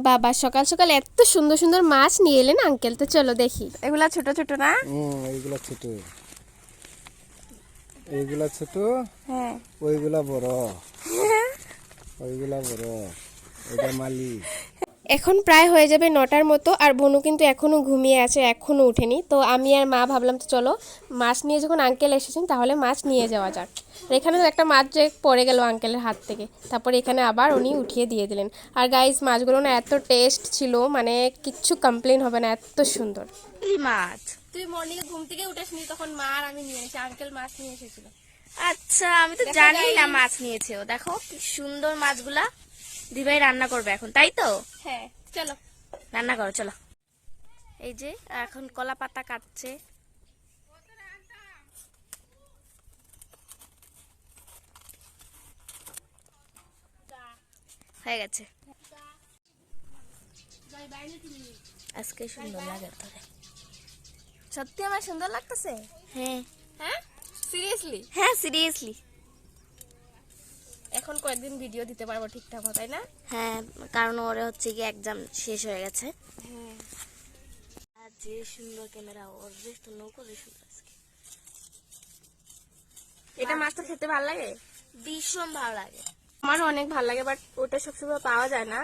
বাবা সকাল সকাল এত সুন্দর সুন্দর মাছ নিয়ে এলেন আঙ্কেল, তো চলো দেখি। এগুলা ছোট ছোট না? এইগুলা ছোট, এইগুলা ছোট, হ্যাঁ ওইগুলা বড়, ওইগুলা বড়, এটা মালি। এখন প্রায় হয়ে যাবে 9টার মতো, আর বনু কিন্তু এখনও ঘুমিয়ে আছে, এখনও উঠেনি। তো আমি আর মা ভাবলাম তো চলো মাছ নিয়ে যখন আঙ্কেল এসেছেন তাহলে মাছ নিয়ে যাওয়া যাক। এখানে তো একটা মাছ যে পড়ে গেল আঙ্কেলের হাত থেকে, তারপর এখানে আবার উনি উঠিয়ে দিয়ে দিলেন। আর গাইস মাছগুলো না এত টেস্ট ছিল, মানে কিচ্ছু কমপ্লেন হবে না, এত সুন্দর মাছ। তুই মর্নিং ঘুম থেকে উঠেছিস তখন মা আর আমি নিয়ে এসেছি, আঙ্কেল মাছ নিয়ে এসেছিল। আচ্ছা আমি তো জানি না মাছ নিয়েছে ও। দেখো কি সুন্দর মাছগুলা। দিভাই রান্না করবে এখন, তাই তো? হ্যাঁ চলো রান্না করো চলো। এই যে এখন কলা পাতা কাটছে। হয়ে গেছে। আজকে সুন্দর লাগে তোরে। সত্যি আমার সুন্দর লাগতেছে। হ্যাঁ হ্যাঁ সিরিয়াসলি? হ্যাঁ সিরিয়াসলি। এখন কয়েকদিন ভিডিও দিতে পারবো ঠিকঠাক মতো, তাই না? হ্যাঁ কারণ ওর হচ্ছে কি এক্সাম শেষ হয়ে গেছে। হ্যাঁ আর যে সুন্দর ক্যামেরা, ওর বেশ তো নৌকো যে সুন্দর আজকে। এটা মাছটা খেতে ভালো লাগে, ভীষণ ভালো লাগে। আমারও অনেক ভালো লাগে, বাট ওটা সবসময় পাওয়া যায় না।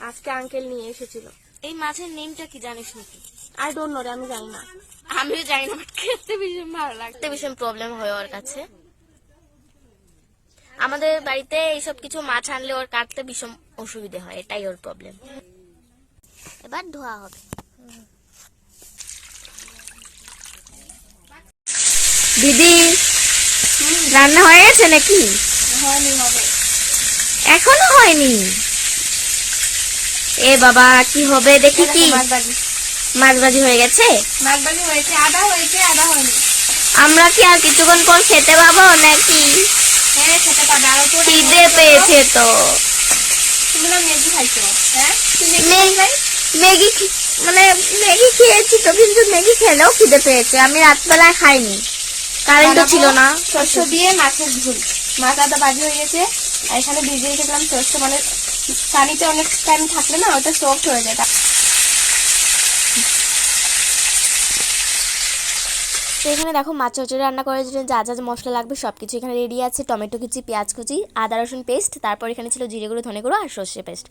আজকে আঙ্কেল নিয়ে এসেছিল। এই মাছের নেমটা কি জানিস নাকি? আই ডোন্ট নো রে, আমি জানি না। আমিও জানি না, খেতে ভীষণ ভালো লাগতে ভীষণ প্রবলেম হয় ওর কাছে। আমাদের বাড়িতে এইসব কিছু মাছ আনলে ওর কাটতে ভীষণ অসুবিধে হয়, এটাই ওর প্রবলেম। এবার ধোয়া হবে। দিদি রান্না হয়ে গেছে নাকি? হয়নি, হবে। এখনো হয়নি? এ বাবা কি হবে দেখি কি। মাছ ভাজি হয়ে গেছে? মাছ ভাজি হয়েছে, আদা হয়েছে, আদা হয়নি। আমরা কি আর কিছুক্ষণ পর খেতে পাবো নাকি? হ্যাঁ খেতে পাবে। আর তো খিদে পেয়েছে তো। তুমি না ম্যাগি খাইছো? হ্যাঁ ম্যাগি মানে ম্যাগি খেয়েছি তো, কিন্তু ম্যাগি খেলেও খিদে পেয়েছে। আমি রাতবেলায় খাইনি, কারেন্টও ছিল না। সরষে দিয়ে মাছের ঝোল। মাছ আদা ভাজি হয়ে গেছে, আর এখানে ভিজিয়ে রেখেছিলাম সরষে, মানে পানিতে অনেক টাইম থাকলে না ওটা সফট হয়ে যায়। তো এখানে দেখো মাছ চচ্চড়ি রান্না করার জন্য যা যা মশলা লাগবে সবকিছু এখানে রেডি আছে। টমেটো কুচি, পেঁয়াজ কুচি, আদা রসুন পেস্ট, তারপর এখানে ছিল জিরে গুঁড়ো, ধনে গুঁড়ো আর সর্ষে পেস্ট।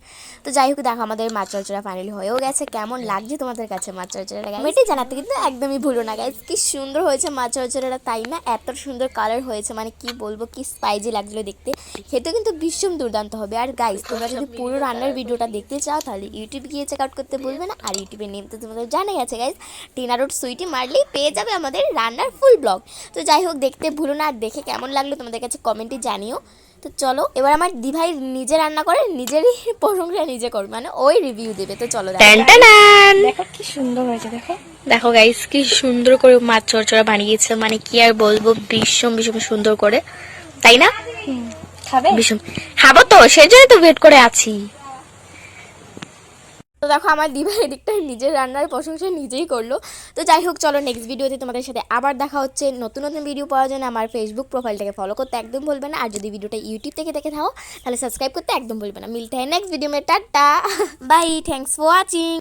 তো যাই হোক দেখো আমাদের মাছ চচ্চড়া ফাইনালি হয়েও গেছে। কেমন লাগছে তোমাদের কাছে মাছ চচ্চড়াটা কমেন্টে জানাতে কিন্তু একদমই ভুলো না গাইস। কি সুন্দর হয়েছে মাছ চচ্চড়াটা, তাই না? এত সুন্দর কালার হয়েছে, মানে কি বলবো, কি স্পাইসি লাগছিল দেখতে। খেতে কিন্তু ভীষণ দুর্দান্ত হবে। আর গাইস তোমরা যদি পুরো রান্নার ভিডিওটা দেখতে চাও তাহলে ইউটিউবে গিয়ে চেক আউট করতে ভুলবে না। আর ইউটিউবের নেম তো তোমাদের জানাই আছে গাইস, টিনা রোড সুইটি মারলেই পেয়ে যাবে আমাদের রান্নার ফুল ব্লগ। তো যাই হোক দেখতে ভুলো না, আর দেখে কেমন লাগলো তোমাদের কাছে কমেন্টে জানিও। তো চলো এবার আমার দিভাই নিজে রান্না করে নিজেরই প্রশংসা নিজে করবে, মানে ওই রিভিউ দেবে। তো চলো দেখো কি সুন্দর হয়েছে। দেখো দেখো গাইস কি সুন্দর করে মাছ চচ্চড়া বানিয়েছে, মানে কি আর বলবো, ভীষণ ভীষণ সুন্দর করে, তাই না? খাবে? ভীষণ খাবো তো, সেজন্য তো ওয়েট করে আছি। তো দেখো আমার দিভাই এদিকটা নিজের রান্নার প্রশংসা নিজেই করলো। তো যাই হোক চলো নেক্সট ভিডিওতে তোমাদের সাথে আবার দেখা হচ্ছে। নতুন নতুন ভিডিও পাওয়ার জন্য আমার ফেসবুক প্রোফাইলটাকে ফলো করতে একদম ভুলবে না। আর যদি ভিডিওটা ইউটিউব থেকে দেখে থাকো তাহলে সাবস্ক্রাইব করতে একদম ভুলবে না। মিলতে হয় next video May, tata bye, thanks for watching.